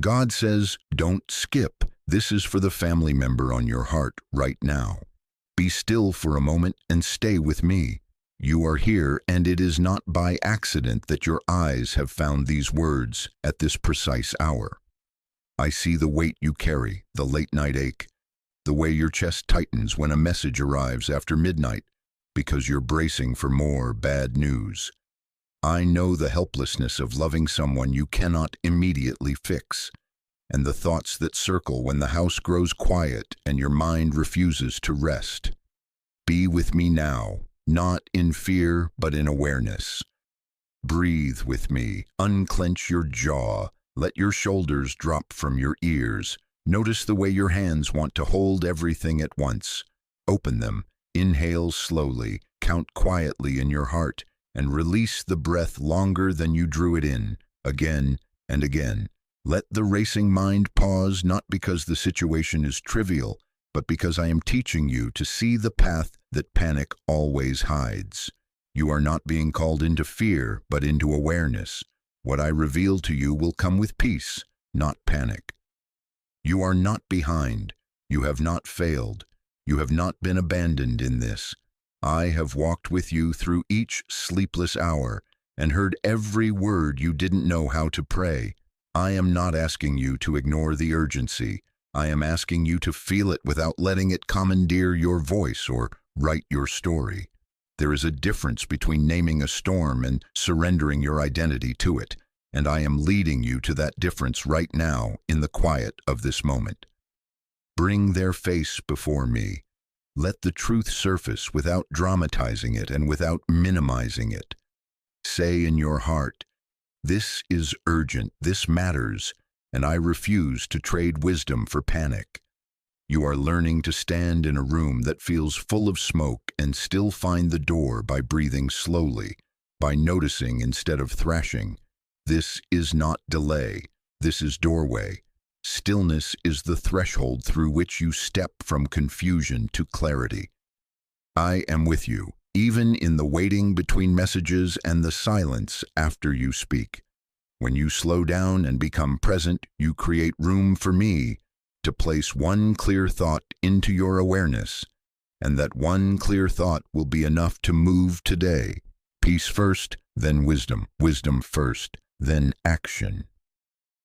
God says, don't skip. This is for the family member on your heart right now. Be still for a moment and stay with me. You are here, and it is not by accident that your eyes have found these words at this precise hour. I see the weight you carry, the late-night ache, the way your chest tightens when a message arrives after midnight because you're bracing for more bad news. I know the helplessness of loving someone you cannot immediately fix, and the thoughts that circle when the house grows quiet and your mind refuses to rest. Be with me now, not in fear but in awareness. Breathe with me, unclench your jaw, let your shoulders drop from your ears. Notice the way your hands want to hold everything at once. Open them, inhale slowly, count quietly in your heart, and release the breath longer than you drew it in, again and again. Let the racing mind pause, not because the situation is trivial, but because I am teaching you to see the path that panic always hides. You are not being called into fear, but into awareness. What I reveal to you will come with peace, not panic. You are not behind. You have not failed. You have not been abandoned in this. I have walked with you through each sleepless hour and heard every word you didn't know how to pray. I am not asking you to ignore the urgency. I am asking you to feel it without letting it commandeer your voice or write your story. There is a difference between naming a storm and surrendering your identity to it, and I am leading you to that difference right now in the quiet of this moment. Bring their face before me. Let the truth surface without dramatizing it and without minimizing it. Say in your heart, this is urgent, this matters, and I refuse to trade wisdom for panic. You are learning to stand in a room that feels full of smoke and still find the door by breathing slowly, by noticing instead of thrashing. This is not delay, this is doorway. Stillness is the threshold through which you step from confusion to clarity. I am with you, even in the waiting between messages and the silence after you speak. When you slow down and become present, you create room for me to place one clear thought into your awareness, and that one clear thought will be enough to move today. Peace first, then wisdom. Wisdom first, then action.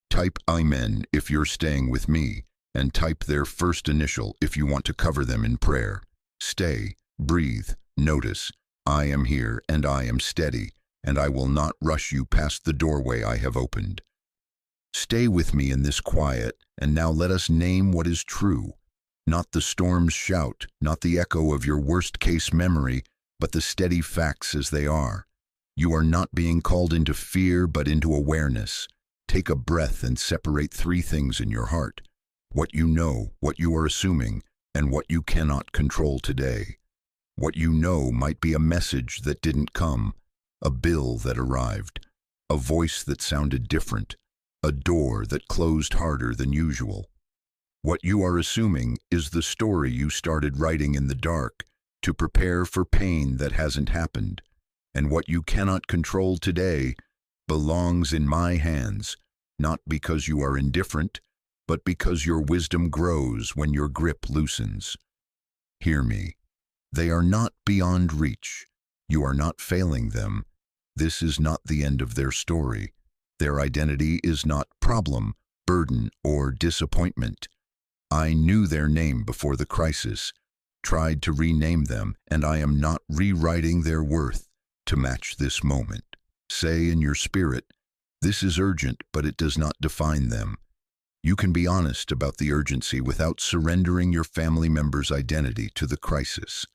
Type Amen if you're staying with me, and type their first initial if you want to cover them in prayer. Stay, breathe, notice. I am here and I am steady, and I will not rush you past the doorway I have opened. Stay with me in this quiet, and now let us name what is true. Not the storm's shout, not the echo of your worst-case memory, but the steady facts as they are. You are not being called into fear, but into awareness. Take a breath and separate three things in your heart: what you know, what you are assuming, and what you cannot control today. What you know might be a message that didn't come, a bill that arrived, a voice that sounded different, a door that closed harder than usual. What you are assuming is the story you started writing in the dark to prepare for pain that hasn't happened. And what you cannot control today belongs in my hands, not because you are indifferent, but because your wisdom grows when your grip loosens. Hear me. They are not beyond reach. You are not failing them. This is not the end of their story. Their identity is not problem, burden, or disappointment. I knew their name before the crisis, tried to rename them, and I am not rewriting their worth to match this moment. Say in your spirit, this is urgent, but it does not define them. You can be honest about the urgency without surrendering your family member's identity to the crisis.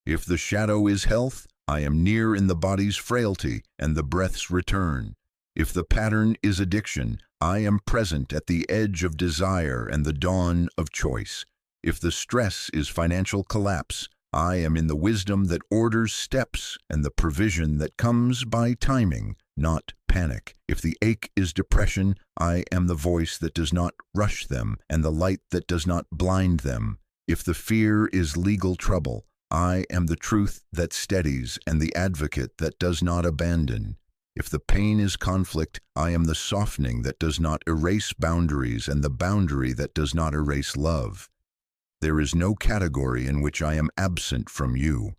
If the shadow is health, I am near in the body's frailty and the breath's return. If the pattern is addiction, I am present at the edge of desire and the dawn of choice. If the stress is financial collapse, I am in the wisdom that orders steps and the provision that comes by timing, not panic. If the ache is depression, I am the voice that does not rush them and the light that does not blind them. If the fear is legal trouble, I am the truth that steadies and the advocate that does not abandon. If the pain is conflict, I am the softening that does not erase boundaries and the boundary that does not erase love. There is no category in which I am absent from you.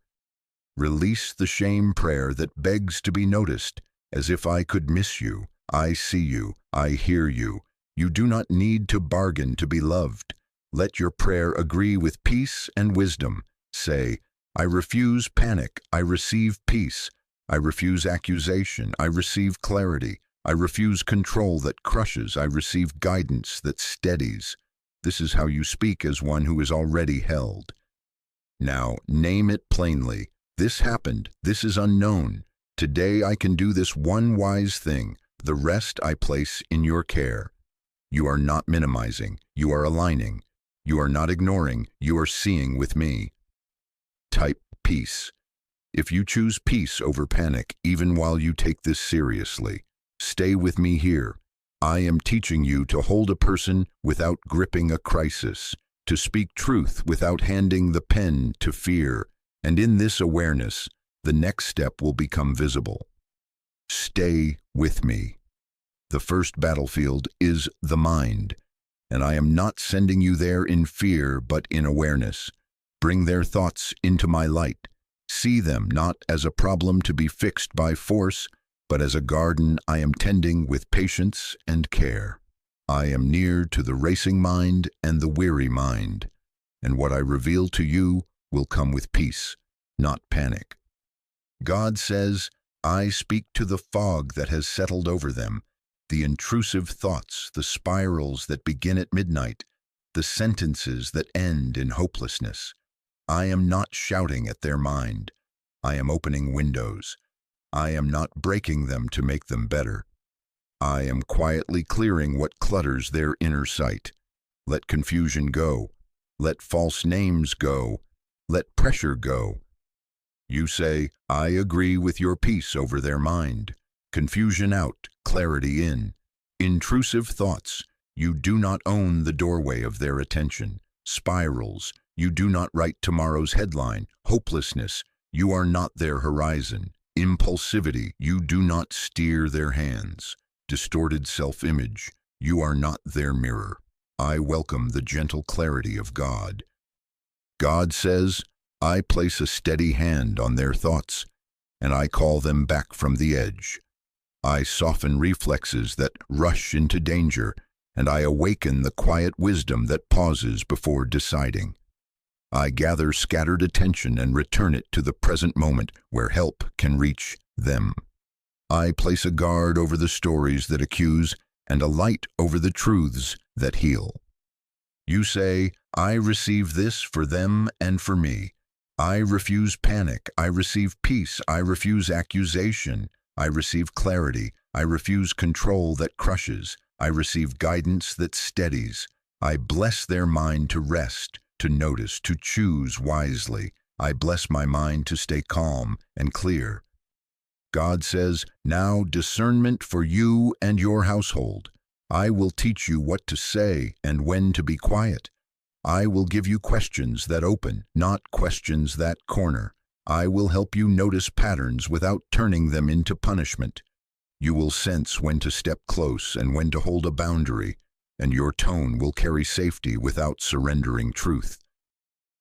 Release the shame prayer that begs to be noticed, as if I could miss you. I see you. I hear you. You do not need to bargain to be loved. Let your prayer agree with peace and wisdom. Say, I refuse panic. I receive peace. I refuse accusation. I receive clarity. I refuse control that crushes. I receive guidance that steadies. This is how you speak as one who is already held. Now, name it plainly. This happened. This is unknown. Today I can do this one wise thing. The rest I place in your care. You are not minimizing. You are aligning. You are not ignoring. You are seeing with me. Type peace. If you choose peace over panic, even while you take this seriously, stay with me here. I am teaching you to hold a person without gripping a crisis, to speak truth without handing the pen to fear, and in this awareness, the next step will become visible. Stay with me. The first battlefield is the mind, and I am not sending you there in fear but in awareness. Bring their thoughts into my light. See them not as a problem to be fixed by force, but as a garden I am tending with patience and care. I am near to the racing mind and the weary mind, and what I reveal to you will come with peace, not panic. God says, I speak to the fog that has settled over them, the intrusive thoughts, the spirals that begin at midnight, the sentences that end in hopelessness. I am not shouting at their mind. I am opening windows. I am not breaking them to make them better. I am quietly clearing what clutters their inner sight. Let confusion go. Let false names go. Let pressure go. You say, I agree with your peace over their mind. Confusion out, clarity in. Intrusive thoughts, you do not own the doorway of their attention. Spirals, you do not write tomorrow's headline. Hopelessness, you are not their horizon. Impulsivity, you do not steer their hands. Distorted self-image, you are not their mirror. I welcome the gentle clarity of God. God says, I place a steady hand on their thoughts, and I call them back from the edge. I soften reflexes that rush into danger, and I awaken the quiet wisdom that pauses before deciding. I gather scattered attention and return it to the present moment where help can reach them. I place a guard over the stories that accuse and a light over the truths that heal. You say, I receive this for them and for me. I refuse panic. I receive peace. I refuse accusation. I receive clarity. I refuse control that crushes. I receive guidance that steadies. I bless their mind to rest, to notice, to choose wisely. I bless my mind to stay calm and clear. God says, now discernment for you and your household. I will teach you what to say and when to be quiet. I will give you questions that open, not questions that corner. I will help you notice patterns without turning them into punishment. You will sense when to step close and when to hold a boundary, and your tone will carry safety without surrendering truth.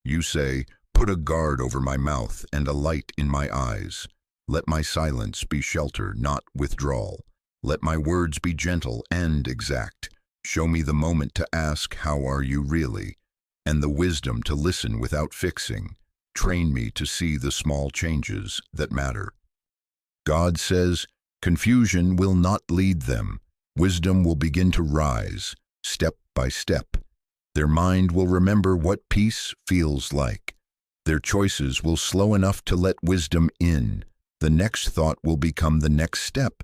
You say, put a guard over my mouth and a light in my eyes. Let my silence be shelter, not withdrawal. Let my words be gentle and exact. Show me the moment to ask, how are you really? And the wisdom to listen without fixing. Train me to see the small changes that matter. God says, confusion will not lead them. Wisdom will begin to rise, step by step. Their mind will remember what peace feels like. Their choices will slow enough to let wisdom in. The next thought will become the next step,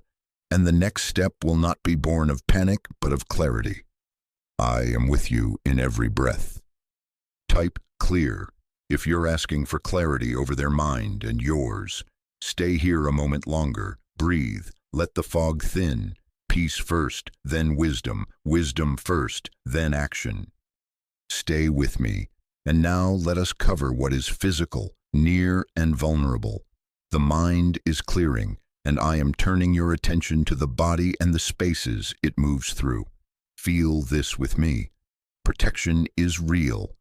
and the next step will not be born of panic but of clarity. I am with you in every breath. Type clear if you're asking for clarity over their mind and yours. Stay here a moment longer. Breathe. Let the fog thin. Peace first, then wisdom. Wisdom first, then action. Stay with me. And now let us cover what is physical, near and vulnerable. The mind is clearing, and I am turning your attention to the body and the spaces it moves through. Feel this with me. Protection is real,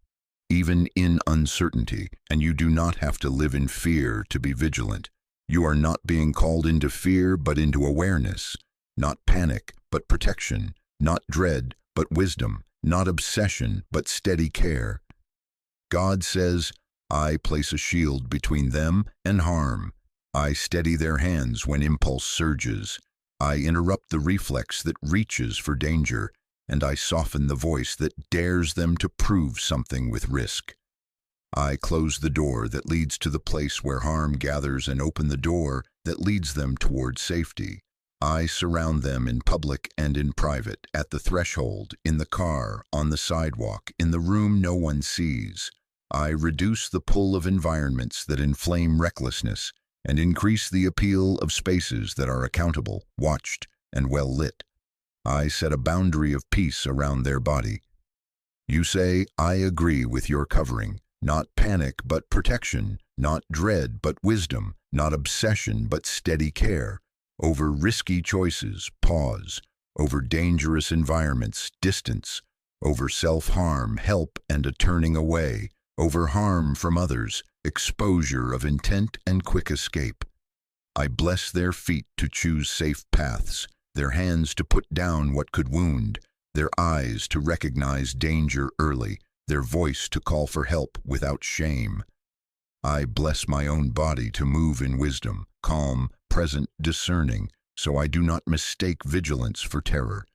even in uncertainty, and you do not have to live in fear to be vigilant. You are not being called into fear, but into awareness. Not panic, but protection. Not dread, but wisdom. Not obsession, but steady care. God says, I place a shield between them and harm. I steady their hands when impulse surges. I interrupt the reflex that reaches for danger, and I soften the voice that dares them to prove something with risk. I close the door that leads to the place where harm gathers and open the door that leads them toward safety. I surround them in public and in private, at the threshold, in the car, on the sidewalk, in the room no one sees. I reduce the pull of environments that inflame recklessness and increase the appeal of spaces that are accountable, watched, and well lit. I set a boundary of peace around their body. You say, I agree with your covering. Not panic, but protection. Not dread, but wisdom. Not obsession, but steady care. Over risky choices, pause. Over dangerous environments, distance. Over self-harm, help and a turning away. Over harm from others, exposure of intent and quick escape. I bless their feet to choose safe paths, their hands to put down what could wound, their eyes to recognize danger early, their voice to call for help without shame. I bless my own body to move in wisdom, calm, present, discerning, so I do not mistake vigilance for terror.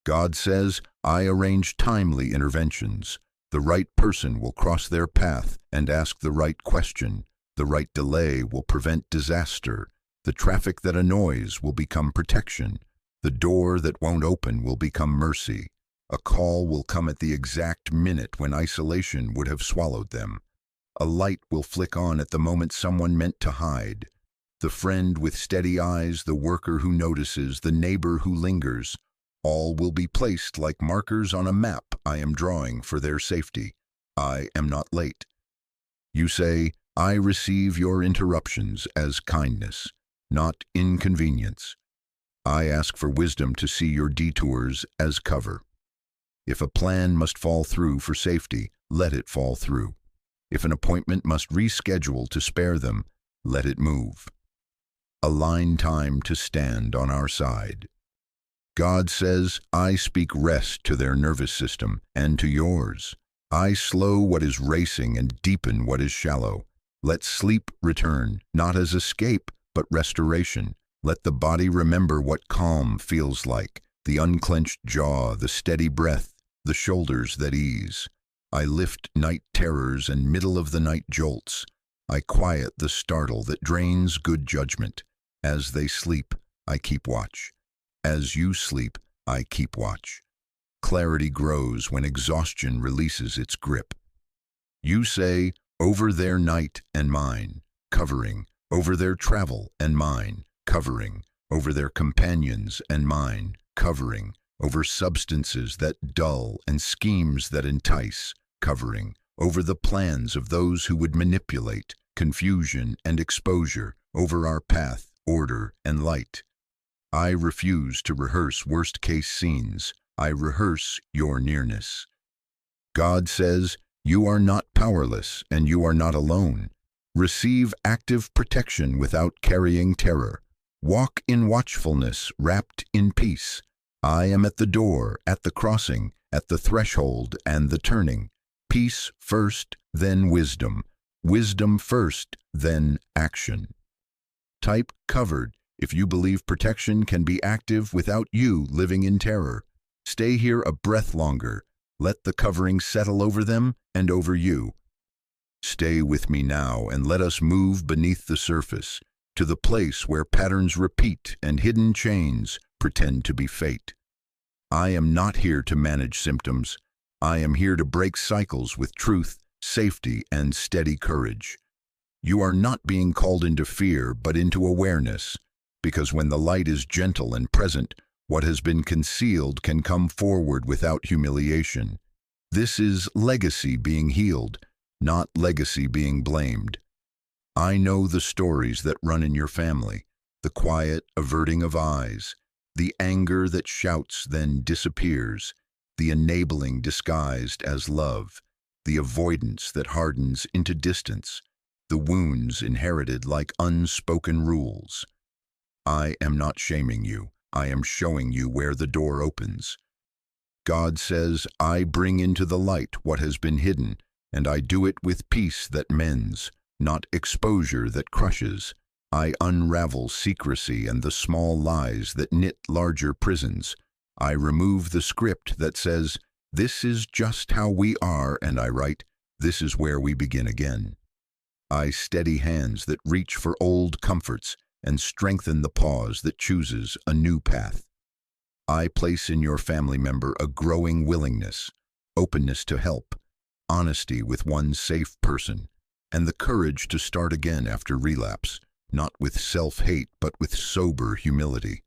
God says, I arrange timely interventions. The right person will cross their path and ask the right question. The right delay will prevent disaster. The traffic that annoys will become protection. The door that won't open will become mercy. A call will come at the exact minute when isolation would have swallowed them. A light will flick on at the moment someone meant to hide. The friend with steady eyes, the worker who notices, the neighbor who lingers, all will be placed like markers on a map I am drawing for their safety. I am not late. You say, I receive your interruptions as kindness, not inconvenience. I ask for wisdom to see your detours as cover. If a plan must fall through for safety, let it fall through. If an appointment must reschedule to spare them, let it move. Align time to stand on our side. God says, I speak rest to their nervous system and to yours. I slow what is racing and deepen what is shallow. Let sleep return, not as escape, but restoration. Let the body remember what calm feels like, the unclenched jaw, the steady breath, the shoulders that ease. I lift night terrors and middle-of-the-night jolts. I quiet the startle that drains good judgment. As they sleep, I keep watch. As you sleep, I keep watch. Clarity grows when exhaustion releases its grip. You say, over their night and mine, covering, over their travel and mine, covering, over their companions and mine, covering, over substances that dull and schemes that entice, covering, over the plans of those who would manipulate, confusion and exposure, over our path, order and light. I refuse to rehearse worst-case scenes. I rehearse your nearness. God says, you are not powerless and you are not alone. Receive active protection without carrying terror. Walk in watchfulness, wrapped in peace. I am at the door, at the crossing, at the threshold and the turning. Peace first, then wisdom. Wisdom first, then action. Type covered if you believe protection can be active without you living in terror. Stay here a breath longer. Let the covering settle over them and over you. Stay with me now and let us move beneath the surface, to the place where patterns repeat and hidden chains pretend to be fate. I am not here to manage symptoms. I am here to break cycles with truth, safety, and steady courage. You are not being called into fear, but into awareness, because when the light is gentle and present, what has been concealed can come forward without humiliation. This is legacy being healed, not legacy being blamed. I know the stories that run in your family, the quiet averting of eyes, the anger that shouts then disappears, the enabling disguised as love, the avoidance that hardens into distance, the wounds inherited like unspoken rules. I am not shaming you. I am showing you where the door opens. God says, I bring into the light what has been hidden, and I do it with peace that mends, not exposure that crushes. I unravel secrecy and the small lies that knit larger prisons. I remove the script that says, this is just how we are, and I write, this is where we begin again. I steady hands that reach for old comforts and strengthen the pause that chooses a new path. I place in your family member a growing willingness, openness to help, honesty with one safe person, and the courage to start again after relapse, not with self-hate but with sober humility.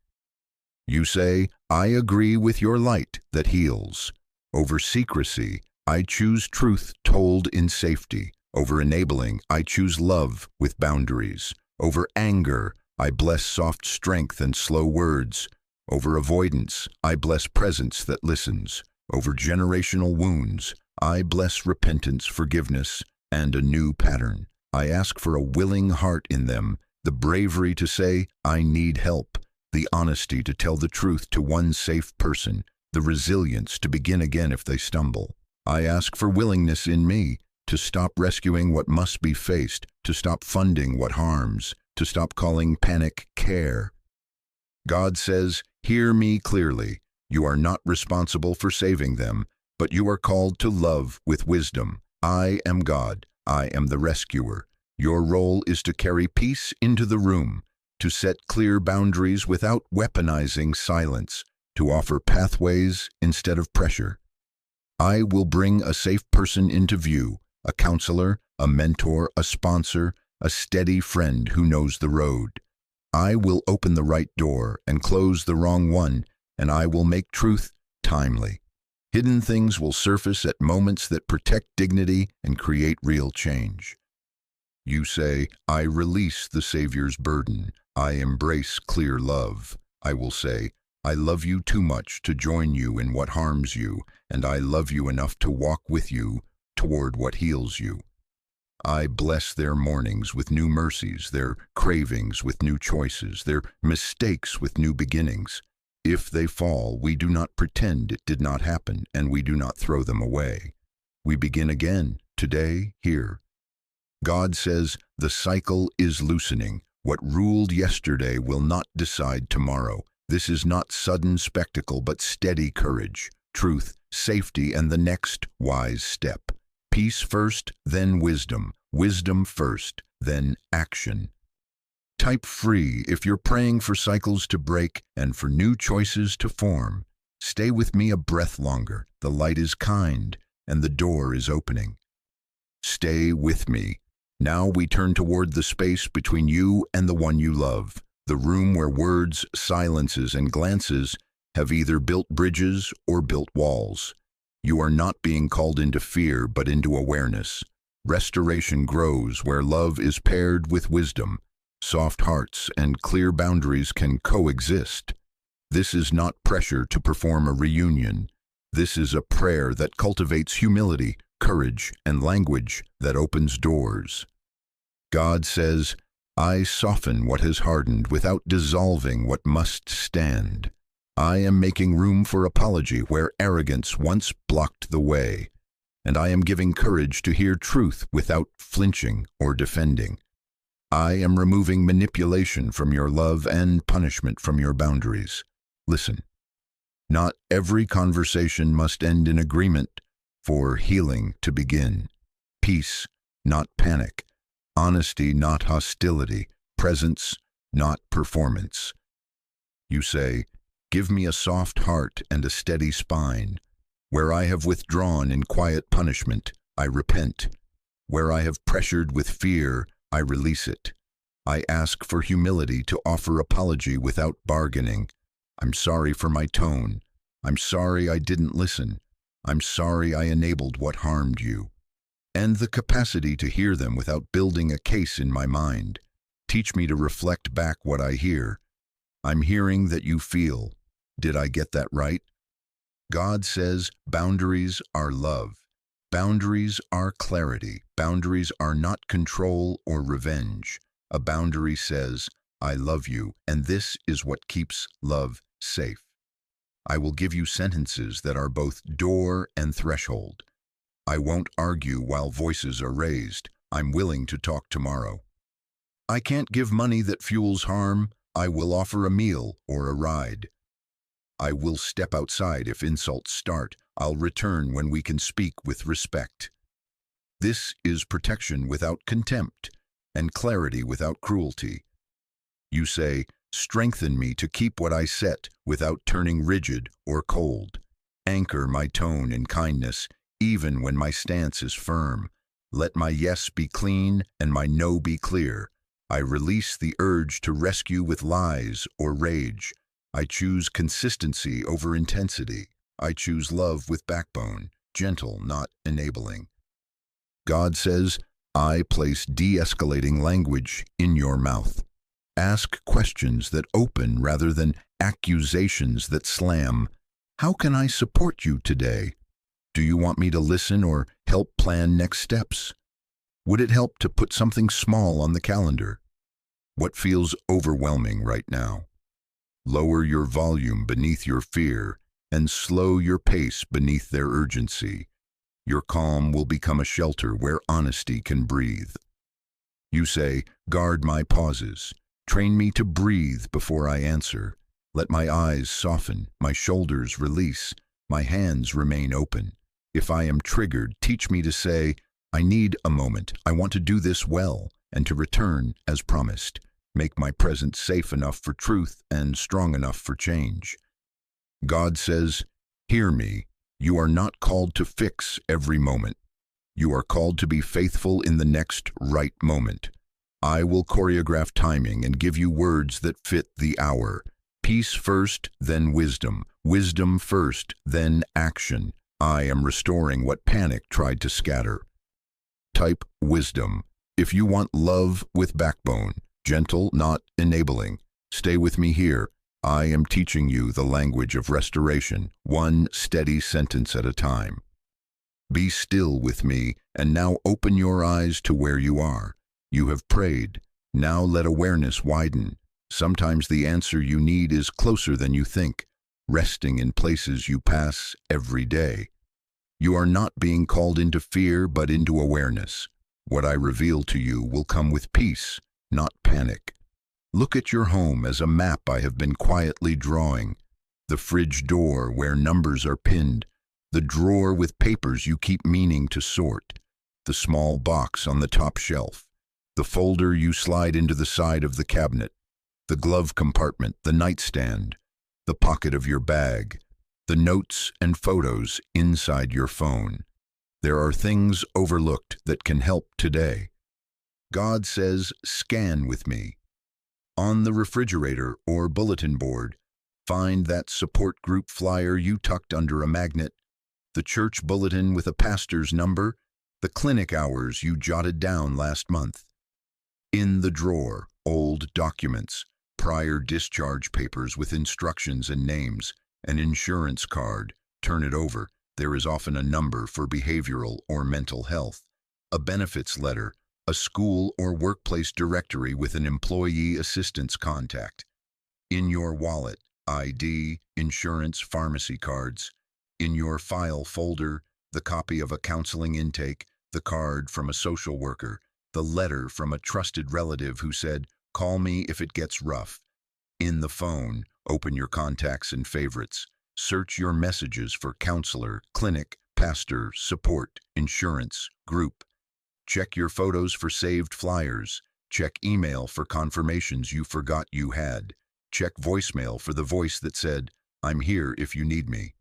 You say, I agree with your light that heals. Over secrecy, I choose truth told in safety. Over enabling, I choose love with boundaries. Over anger, I bless soft strength and slow words. Over avoidance, I bless presence that listens. Over generational wounds, I bless repentance, forgiveness, and a new pattern. I ask for a willing heart in them, the bravery to say, I need help, the honesty to tell the truth to one safe person, the resilience to begin again if they stumble. I ask for willingness in me to stop rescuing what must be faced, to stop funding what harms, to stop calling panic care. God says, hear me clearly. You are not responsible for saving them, but you are called to love with wisdom. I am God. I am the rescuer. Your role is to carry peace into the room, to set clear boundaries without weaponizing silence, to offer pathways instead of pressure. I will bring a safe person into view, a counselor, a mentor, a sponsor, a steady friend who knows the road. I will open the right door and close the wrong one, and I will make truth timely. Hidden things will surface at moments that protect dignity and create real change. You say, I release the Savior's burden. I embrace clear love. I will say, I love you too much to join you in what harms you, and I love you enough to walk with you toward what heals you. I bless their mornings with new mercies, their cravings with new choices, their mistakes with new beginnings. If they fall, we do not pretend it did not happen, and we do not throw them away. We begin again, today, here. God says, the cycle is loosening. What ruled yesterday will not decide tomorrow. This is not sudden spectacle, but steady courage, truth, safety, and the next wise step. Peace first, then wisdom. Wisdom first, then action. Type free if you're praying for cycles to break and for new choices to form. Stay with me a breath longer. The light is kind, and the door is opening. Stay with me. Now we turn toward the space between you and the one you love, the room where words, silences, and glances have either built bridges or built walls. You are not being called into fear, but into awareness. Restoration grows where love is paired with wisdom. Soft hearts and clear boundaries can coexist. This is not pressure to perform a reunion. This is a prayer that cultivates humility, courage, and language that opens doors. God says, I soften what has hardened without dissolving what must stand. I am making room for apology where arrogance once blocked the way, and I am giving courage to hear truth without flinching or defending. I am removing manipulation from your love and punishment from your boundaries. Listen, not every conversation must end in agreement for healing to begin. Peace, not panic. Honesty, not hostility. Presence, not performance. You say, give me a soft heart and a steady spine. Where I have withdrawn in quiet punishment, I repent. Where I have pressured with fear, I release it. I ask for humility to offer apology without bargaining. I'm sorry for my tone. I'm sorry I didn't listen. I'm sorry I enabled what harmed you. And the capacity to hear them without building a case in my mind. Teach me to reflect back what I hear. I'm hearing that you feel. Did I get that right? God says boundaries are love. Boundaries are clarity. Boundaries are not control or revenge. A boundary says, I love you, and this is what keeps love safe. I will give you sentences that are both door and threshold. I won't argue while voices are raised. I'm willing to talk tomorrow. I can't give money that fuels harm. I will offer a meal or a ride. I will step outside if insults start. I'll return when we can speak with respect. This is protection without contempt and clarity without cruelty. You say, strengthen me to keep what I set without turning rigid or cold. Anchor my tone in kindness, even when my stance is firm. Let my yes be clean and my no be clear. I release the urge to rescue with lies or rage. I choose consistency over intensity. I choose love with backbone, gentle, not enabling. God says, I place de-escalating language in your mouth. Ask questions that open rather than accusations that slam. How can I support you today? Do you want me to listen or help plan next steps? Would it help to put something small on the calendar? What feels overwhelming right now? Lower your volume beneath your fear and slow your pace beneath their urgency. Your calm will become a shelter where honesty can breathe. You say, guard my pauses. Train me to breathe before I answer. Let my eyes soften, my shoulders release, my hands remain open. If I am triggered, teach me to say, I need a moment. I want to do this well, and to return as promised. Make my presence safe enough for truth and strong enough for change. God says, hear me. You are not called to fix every moment. You are called to be faithful in the next right moment. I will choreograph timing and give you words that fit the hour. Peace first, then wisdom. Wisdom first, then action. I am restoring what panic tried to scatter. Type wisdom. If you want love with backbone, gentle, not enabling, stay with me here. I am teaching you the language of restoration, one steady sentence at a time. Be still with me, and now open your eyes to where you are. You have prayed. Now let awareness widen. Sometimes the answer you need is closer than you think, resting in places you pass every day. You are not being called into fear, but into awareness. What I reveal to you will come with peace, not panic. Look at your home as a map I have been quietly drawing. The fridge door where numbers are pinned, the drawer with papers you keep meaning to sort, the small box on the top shelf, the folder you slide into the side of the cabinet, the glove compartment, the nightstand, the pocket of your bag, the notes and photos inside your phone. There are things overlooked that can help today. God says, scan with me. On the refrigerator or bulletin board, find that support group flyer you tucked under a magnet, the church bulletin with a pastor's number, the clinic hours you jotted down last month. In the drawer, old documents, prior discharge papers with instructions and names, an insurance card. Turn it over. There is often a number for behavioral or mental health, a benefits letter, a school or workplace directory with an employee assistance contact. In your wallet, ID, insurance, pharmacy cards. In your file folder, the copy of a counseling intake, the card from a social worker, the letter from a trusted relative who said, call me if it gets rough. In the phone, open your contacts and favorites. Search your messages for counselor, clinic, pastor, support, insurance, group. Check your photos for saved flyers. Check email for confirmations you forgot you had. Check voicemail for the voice that said, I'm here if you need me.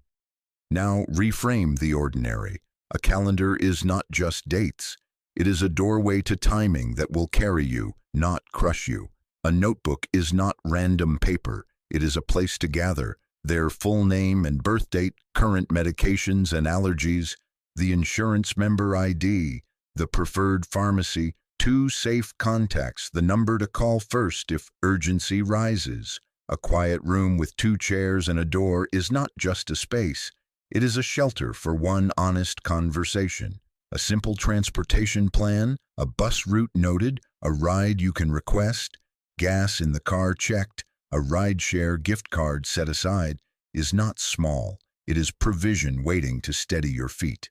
Now reframe the ordinary. A calendar is not just dates. It is a doorway to timing that will carry you, not crush you. A notebook is not random paper. It is a place to gather their full name and birth date, current medications and allergies, the insurance member ID, the preferred pharmacy, 2 safe contacts, the number to call first if urgency rises. A quiet room with 2 chairs and a door is not just a space. It is a shelter for one honest conversation. A simple transportation plan, a bus route noted, a ride you can request, gas in the car checked, a rideshare gift card set aside, is not small. It is provision waiting to steady your feet.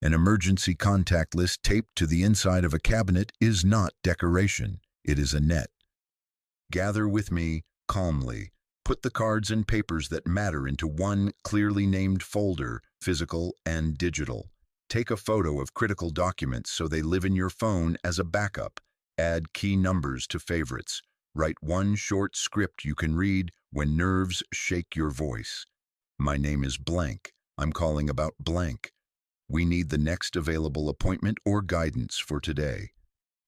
An emergency contact list taped to the inside of a cabinet is not decoration. It is a net. Gather with me calmly. Put the cards and papers that matter into one clearly named folder, physical and digital. Take a photo of critical documents so they live in your phone as a backup. Add key numbers to favorites. Write one short script you can read when nerves shake your voice. My name is blank. I'm calling about blank. We need the next available appointment or guidance for today.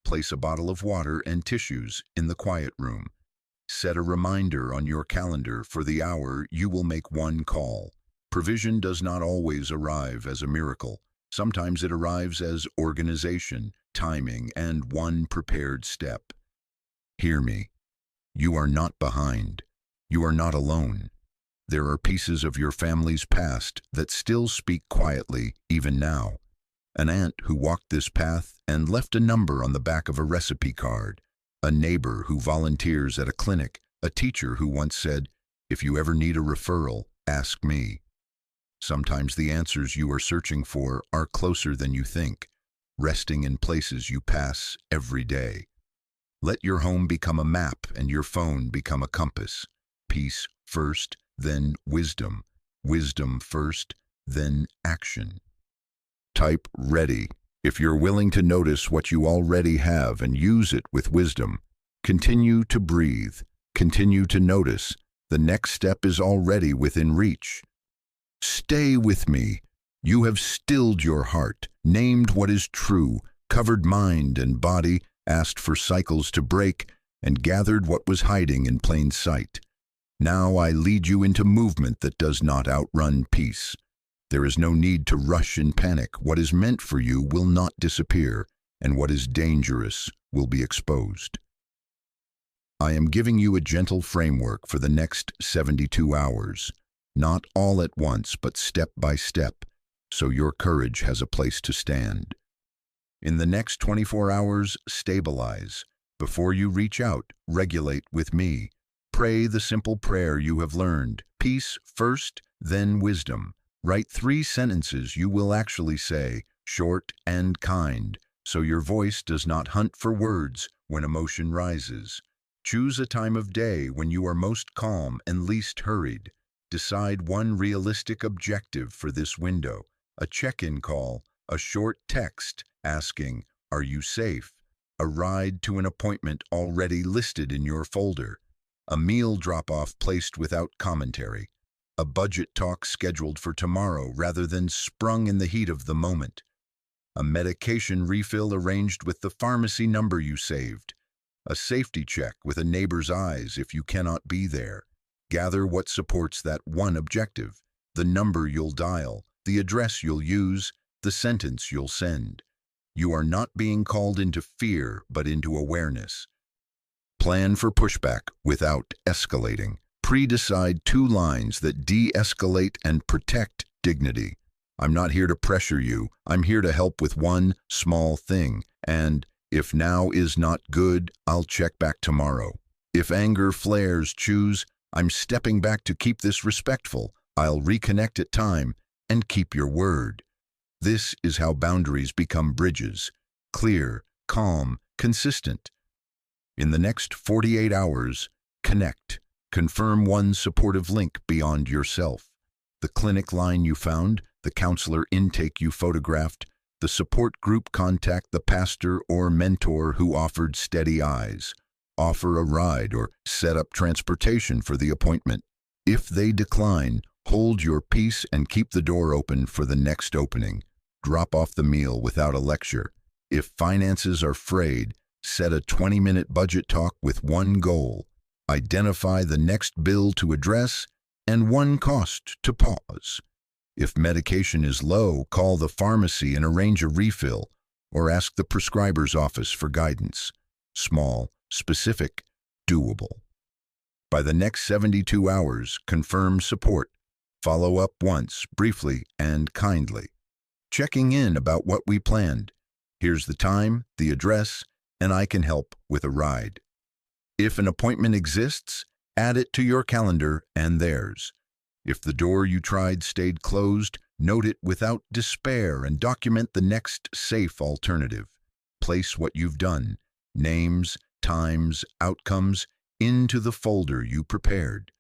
Place a bottle of water and tissues in the quiet room. Set a reminder on your calendar for the hour you will make one call. Provision does not always arrive as a miracle. Sometimes it arrives as organization, timing, and one prepared step. Hear me. You are not behind. You are not alone. There are pieces of your family's past that still speak quietly, even now. An aunt who walked this path and left a number on the back of a recipe card. A neighbor who volunteers at a clinic. A teacher who once said, "If you ever need a referral, ask me." Sometimes the answers you are searching for are closer than you think, resting in places you pass every day. Let your home become a map and your phone become a compass. Peace first, then wisdom. Wisdom first, then action. Type ready if you're willing to notice what you already have and use it with wisdom. Continue to breathe. Continue to notice. The next step is already within reach. Stay with me. You have stilled your heart, named what is true, covered mind and body, asked for cycles to break, and gathered what was hiding in plain sight. Now I lead you into movement that does not outrun peace. There is no need to rush in panic. What is meant for you will not disappear, and what is dangerous will be exposed. I am giving you a gentle framework for the next 72 hours, not all at once, but step by step, so your courage has a place to stand. In the next 24 hours, stabilize. Before you reach out, regulate with me. Pray the simple prayer you have learned. Peace first, then wisdom. Write 3 sentences you will actually say, short and kind, so your voice does not hunt for words when emotion rises. Choose a time of day when you are most calm and least hurried. Decide one realistic objective for this window. A check-in call, a short text asking, "Are you safe?" A ride to an appointment already listed in your folder. A meal drop-off placed without commentary. A budget talk scheduled for tomorrow rather than sprung in the heat of the moment. A medication refill arranged with the pharmacy number you saved. A safety check with a neighbor's eyes if you cannot be there. Gather what supports that one objective. The number you'll dial, the address you'll use, the sentence you'll send. You are not being called into fear, but into awareness. Plan for pushback without escalating. Pre-decide 2 lines that de-escalate and protect dignity. I'm not here to pressure you. I'm here to help with one small thing. And if now is not good, I'll check back tomorrow. If anger flares, choose, I'm stepping back to keep this respectful. I'll reconnect at time and keep your word. This is how boundaries become bridges. Clear, calm, consistent. In the next 48 hours, connect. Confirm one supportive link beyond yourself. The clinic line you found, the counselor intake you photographed, the support group contact, the pastor or mentor who offered steady eyes. Offer a ride or set up transportation for the appointment. If they decline, hold your peace and keep the door open for the next opening. Drop off the meal without a lecture. If finances are frayed, set a 20-minute budget talk with one goal. Identify the next bill to address and one cost to pause. If medication is low, call the pharmacy and arrange a refill. or ask the prescriber's office for guidance. Small, specific, doable. By the next 72 hours, confirm support. Follow up once, briefly and kindly. Checking in about what we planned. Here's the time, the address, and I can help with a ride. If an appointment exists, add it to your calendar and theirs. If the door you tried stayed closed, note it without despair and document the next safe alternative. Place what you've done, names, times, outcomes, into the folder you prepared.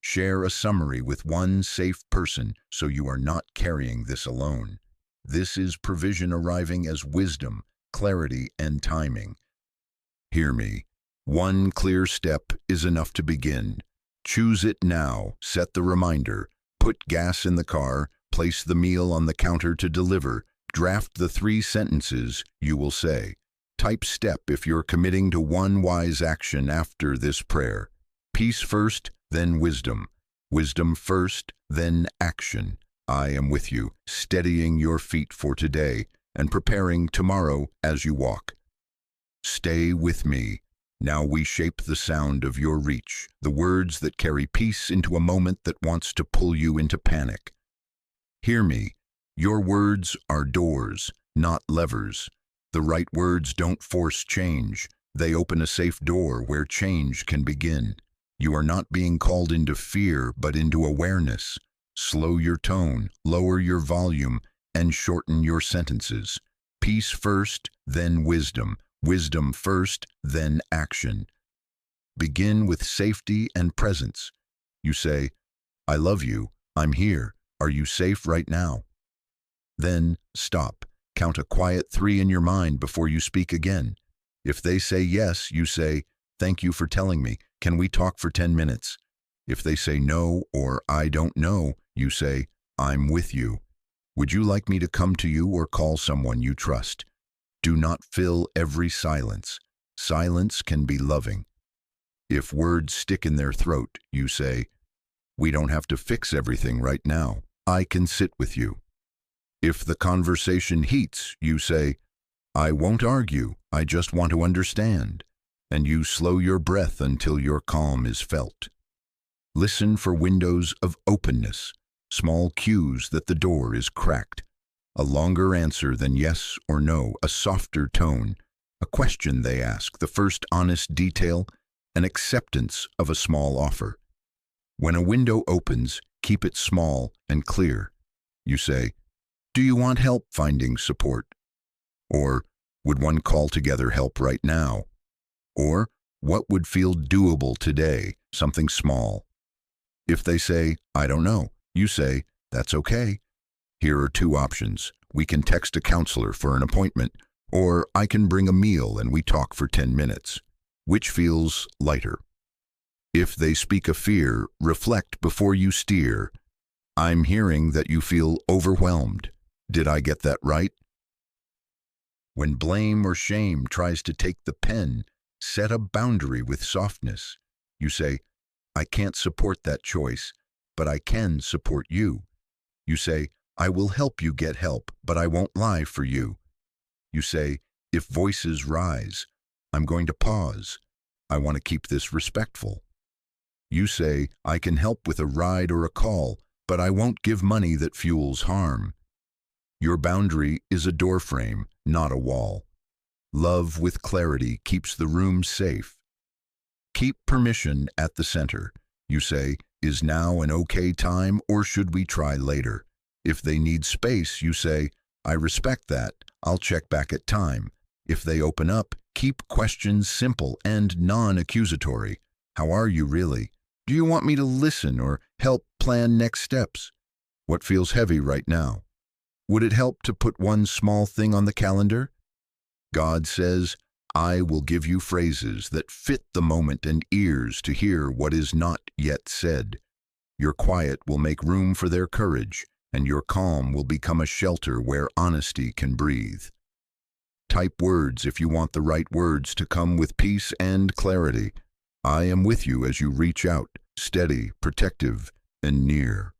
Share a summary with one safe person so you are not carrying this alone. This is provision arriving as wisdom, clarity, and timing. Hear me. One clear step is enough to begin. Choose it now, set the reminder, put gas in the car, place the meal on the counter to deliver, draft the 3 sentences you will say. Type step if you're committing to one wise action after this prayer. Peace first, then wisdom. Wisdom first, then action. I am with you, steadying your feet for today and preparing tomorrow as you walk. Stay with me. Now we shape the sound of your reach, the words that carry peace into a moment that wants to pull you into panic. Hear me. Your words are doors, not levers. The right words don't force change. They open a safe door where change can begin. You are not being called into fear, but into awareness. Slow your tone, lower your volume, and shorten your sentences. Peace first, then wisdom. Wisdom first, then action. Begin with safety and presence. You say, I love you, I'm here, are you safe right now? Then stop. Count a quiet 3 in your mind before you speak again. If they say yes, you say, thank you for telling me, can we talk for 10 minutes? If they say no or I don't know, you say, I'm with you. Would you like me to come to you or call someone you trust? Do not fill every silence. Silence can be loving. If words stick in their throat, you say, we don't have to fix everything right now. I can sit with you. If the conversation heats, you say, I won't argue, I just want to understand. And you slow your breath until your calm is felt. Listen for windows of openness, small cues that the door is cracked. A longer answer than yes or no, a softer tone, a question they ask, the first honest detail, an acceptance of a small offer. When a window opens, keep it small and clear. You say, do you want help finding support? Or, would one call together help right now? Or, what would feel doable today, something small? If they say, I don't know, you say, that's okay. Here are 2 options. We can text a counselor for an appointment, or I can bring a meal and we talk for 10 minutes. Which feels lighter? If they speak a fear, reflect before you steer. I'm hearing that you feel overwhelmed. Did I get that right? When blame or shame tries to take the pen, set a boundary with softness. You say, I can't support that choice, but I can support you. You say, I will help you get help, but I won't lie for you. You say, if voices rise, I'm going to pause. I want to keep this respectful. You say, I can help with a ride or a call, but I won't give money that fuels harm. Your boundary is a doorframe, not a wall. Love with clarity keeps the room safe. Keep permission at the center. You say, is now an okay time or should we try later? If they need space, you say, I respect that. I'll check back at time. If they open up, keep questions simple and non-accusatory. How are you really? Do you want me to listen or help plan next steps? What feels heavy right now? Would it help to put one small thing on the calendar? God says, I will give you phrases that fit the moment and ears to hear what is not yet said. Your quiet will make room for their courage, and your calm will become a shelter where honesty can breathe. Type words if you want the right words to come with peace and clarity. I am with you as you reach out, steady, protective, and near.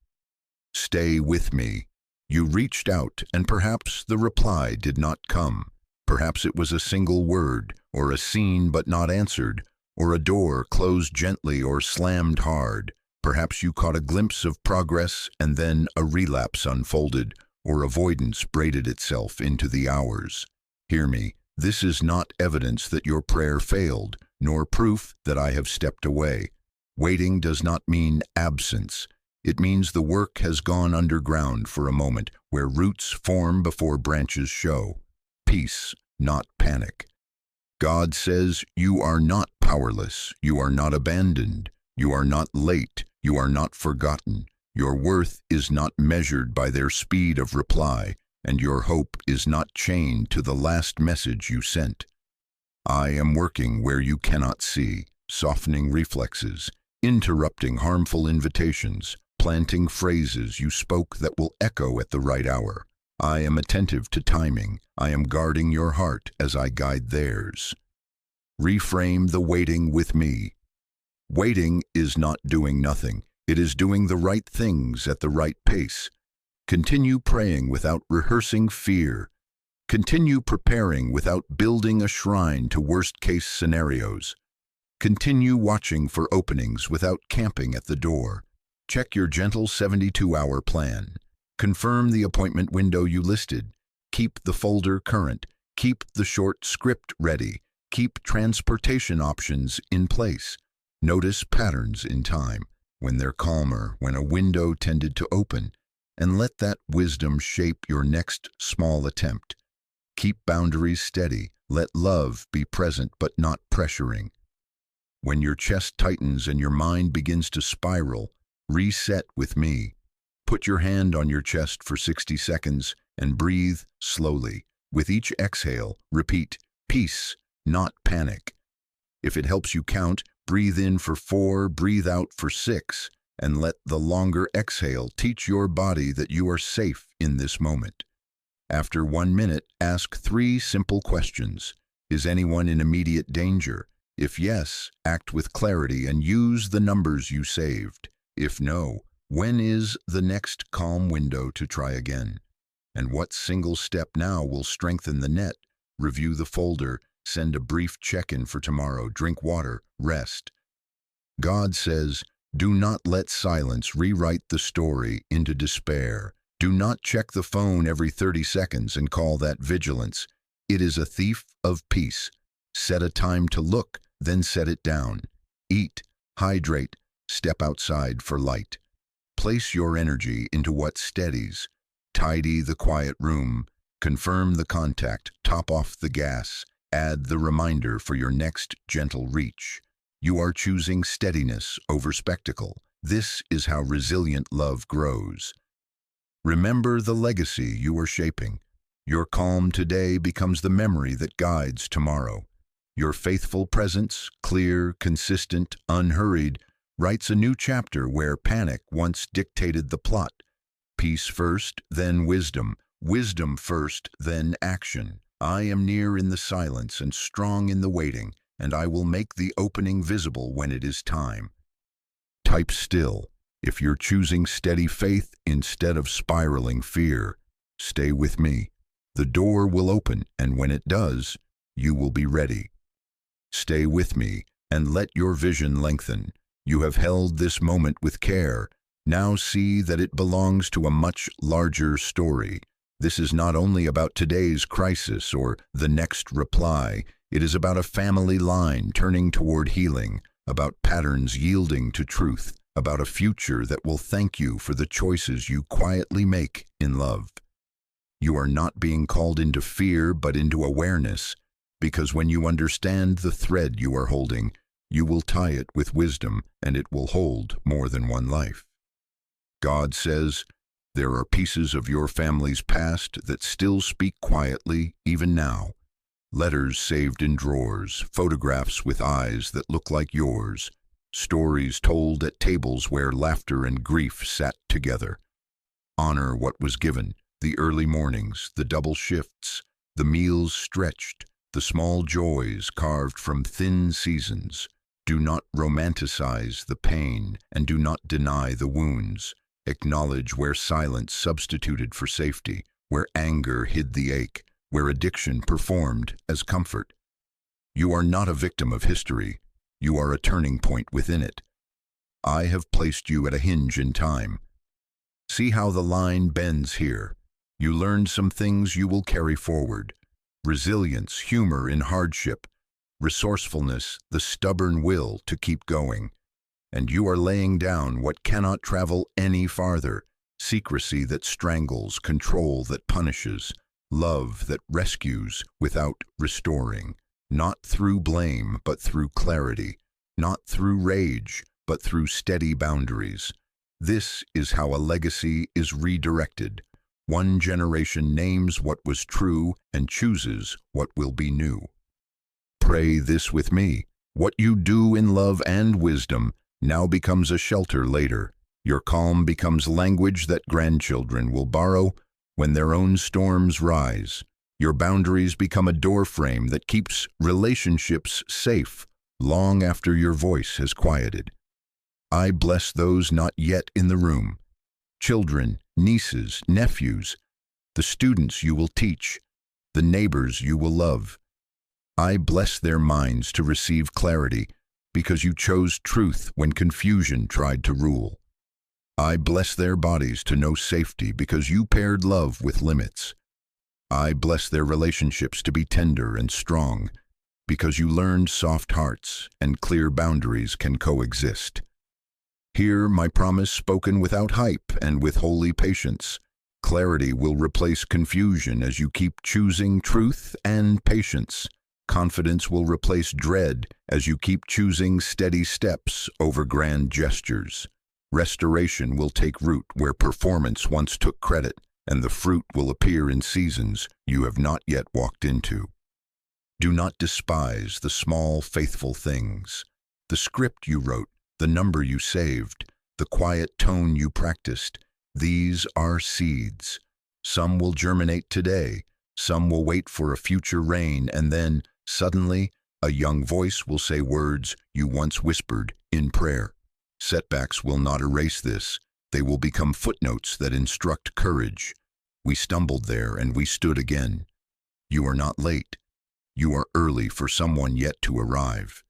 Stay with me. You reached out, and perhaps the reply did not come. Perhaps it was a single word, or a scene but not answered, or a door closed gently or slammed hard. Perhaps you caught a glimpse of progress and then a relapse unfolded, or avoidance braided itself into the hours. Hear me, this is not evidence that your prayer failed, nor proof that I have stepped away. Waiting does not mean absence. It means the work has gone underground for a moment, where roots form before branches show. Peace, not panic. God says, you are not powerless, you are not abandoned, you are not late, you are not forgotten. Your worth is not measured by their speed of reply, and your hope is not chained to the last message you sent. I am working where you cannot see, softening reflexes, interrupting harmful invitations, planting phrases you spoke that will echo at the right hour. I am attentive to timing. I am guarding your heart as I guide theirs. Reframe the waiting with me. Waiting is not doing nothing. It is doing the right things at the right pace. Continue praying without rehearsing fear. Continue preparing without building a shrine to worst-case scenarios. Continue watching for openings without camping at the door. Check your gentle 72-hour plan. Confirm the appointment window you listed. Keep the folder current. Keep the short script ready. Keep transportation options in place. Notice patterns in time, when they're calmer, when a window tended to open, and let that wisdom shape your next small attempt. Keep boundaries steady. Let love be present but not pressuring. When your chest tightens and your mind begins to spiral, reset with me. Put your hand on your chest for 60 seconds and breathe slowly. With each exhale, repeat, peace, not panic. If it helps you count, breathe in for 4, breathe out for 6, and let the longer exhale teach your body that you are safe in this moment. After 1 minute, ask 3 simple questions. Is anyone in immediate danger? If yes, act with clarity and use the numbers you saved. If no, when is the next calm window to try again? And what single step now will strengthen the net? Review the folder, send a brief check-in for tomorrow, drink water, rest. God says, do not let silence rewrite the story into despair. Do not check the phone every 30 seconds and call that vigilance. It is a thief of peace. Set a time to look, then set it down. Eat, hydrate, step outside for light. Place your energy into what steadies. Tidy the quiet room. Confirm the contact. Top off the gas. Add the reminder for your next gentle reach. You are choosing steadiness over spectacle. This is how resilient love grows. Remember the legacy you are shaping. Your calm today becomes the memory that guides tomorrow. Your faithful presence, clear, consistent, unhurried, writes a new chapter where panic once dictated the plot. Peace first, then wisdom. Wisdom first, then action. I am near in the silence and strong in the waiting, and I will make the opening visible when it is time. Type still. If you're choosing steady faith instead of spiraling fear, stay with me. The door will open, and when it does, you will be ready. Stay with me, and let your vision lengthen. You have held this moment with care. Now see that it belongs to a much larger story. This is not only about today's crisis or the next reply. It is about a family line turning toward healing, about patterns yielding to truth, about a future that will thank you for the choices you quietly make in love. You are not being called into fear, but into awareness, because when you understand the thread you are holding, you will tie it with wisdom, and it will hold more than one life. God says, there are pieces of your family's past that still speak quietly, even now. Letters saved in drawers, photographs with eyes that look like yours, stories told at tables where laughter and grief sat together. Honor what was given, the early mornings, the double shifts, the meals stretched, the small joys carved from thin seasons. Do not romanticize the pain, and do not deny the wounds. Acknowledge where silence substituted for safety, where anger hid the ache, where addiction performed as comfort. You are not a victim of history. You are a turning point within it. I have placed you at a hinge in time. See how the line bends here. You learned some things you will carry forward. Resilience, humor in hardship, resourcefulness, the stubborn will to keep going. And you are laying down what cannot travel any farther: secrecy that strangles, control that punishes, love that rescues without restoring. Not through blame, but through clarity. Not through rage, but through steady boundaries. This is how a legacy is redirected. One generation names what was true and chooses what will be new. Pray this with me. What you do in love and wisdom now becomes a shelter later. Your calm becomes language that grandchildren will borrow when their own storms rise. Your boundaries become a doorframe that keeps relationships safe long after your voice has quieted. I bless those not yet in the room. Children, nieces, nephews, the students you will teach, the neighbors you will love. I bless their minds to receive clarity because you chose truth when confusion tried to rule. I bless their bodies to know safety because you paired love with limits. I bless their relationships to be tender and strong because you learned soft hearts and clear boundaries can coexist. Hear my promise spoken without hype and with holy patience. Clarity will replace confusion as you keep choosing truth and patience. Confidence will replace dread as you keep choosing steady steps over grand gestures. Restoration will take root where performance once took credit, and the fruit will appear in seasons you have not yet walked into. Do not despise the small, faithful things. The script you wrote, the number you saved, the quiet tone you practiced. These are seeds. Some will germinate today, some will wait for a future rain, and then, suddenly, a young voice will say words you once whispered in prayer. Setbacks will not erase this. They will become footnotes that instruct courage. We stumbled there and we stood again. You are not late. You are early for someone yet to arrive.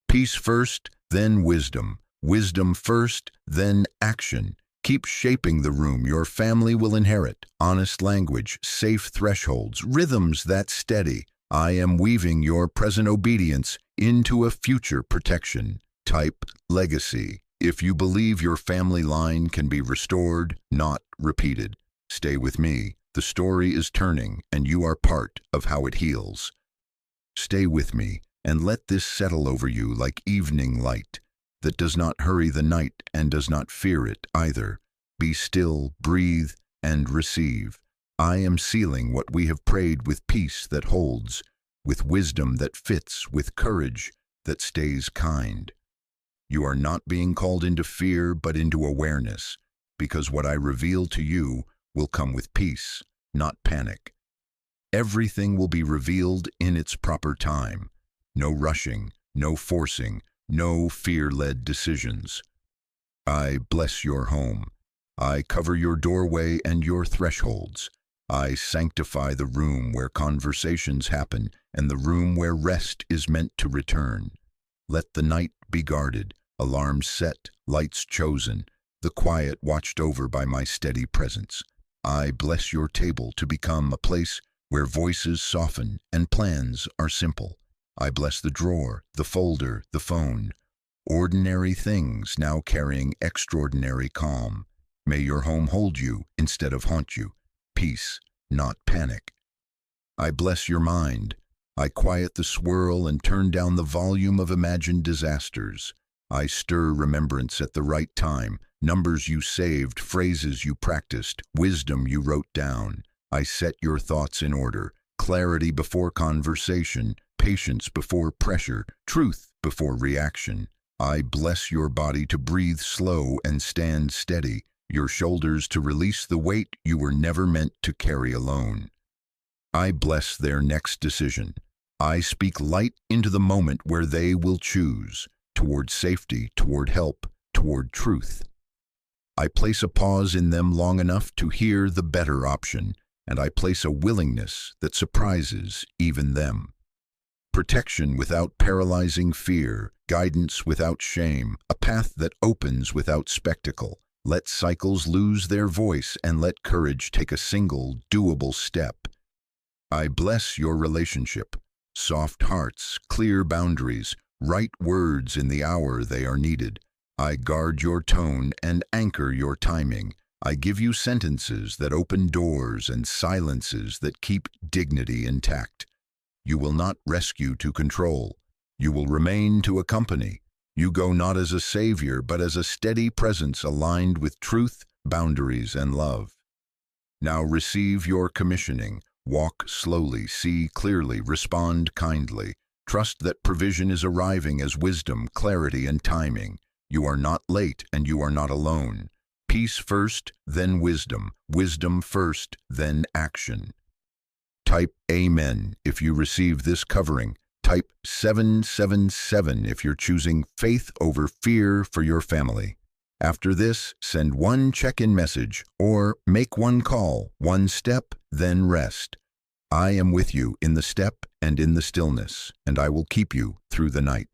Peace first, then wisdom. Wisdom first, then action. Keep shaping the room your family will inherit. Honest language, safe thresholds, rhythms that steady. I am weaving your present obedience into a future protection. Type legacy. If you believe your family line can be restored, not repeated, stay with me. The story is turning, and you are part of how it heals. Stay with me, and let this settle over you like evening light that does not hurry the night and does not fear it either. Be still, breathe, and receive. I am sealing what we have prayed with peace that holds, with wisdom that fits, with courage that stays kind. You are not being called into fear, but into awareness, because what I reveal to you will come with peace, not panic. Everything will be revealed in its proper time. No rushing, no forcing, no fear-led decisions. I bless your home. I cover your doorway and your thresholds. I sanctify the room where conversations happen and the room where rest is meant to return. Let the night be guarded, alarms set, lights chosen, the quiet watched over by my steady presence. I bless your table to become a place where voices soften and plans are simple. I bless the drawer, the folder, the phone. Ordinary things now carrying extraordinary calm. May your home hold you instead of haunt you. Peace, not panic. I bless your mind. I quiet the swirl and turn down the volume of imagined disasters. I stir remembrance at the right time, numbers you saved, phrases you practiced, wisdom you wrote down. I set your thoughts in order, clarity before conversation, patience before pressure, truth before reaction. I bless your body to breathe slow and stand steady, your shoulders to release the weight you were never meant to carry alone. I bless their next decision. I speak light into the moment where they will choose, toward safety, toward help, toward truth. I place a pause in them long enough to hear the better option. and I place a willingness that surprises even them. Protection without paralyzing fear, guidance without shame, a path that opens without spectacle. Let cycles lose their voice and let courage take a single, doable step. I bless your relationship. Soft hearts, clear boundaries, right words in the hour they are needed. I guard your tone and anchor your timing. I give you sentences that open doors and silences that keep dignity intact. You will not rescue to control. You will remain to accompany. You go not as a savior, but as a steady presence aligned with truth, boundaries, and love. Now receive your commissioning. Walk slowly, see clearly, respond kindly. Trust that provision is arriving as wisdom, clarity, and timing. You are not late and you are not alone. Peace first, then wisdom. Wisdom first, then action. Type Amen if you receive this covering. Type 777 if you're choosing faith over fear for your family. After this, send one check-in message or make one call, one step, then rest. I am with you in the step and in the stillness, and I will keep you through the night.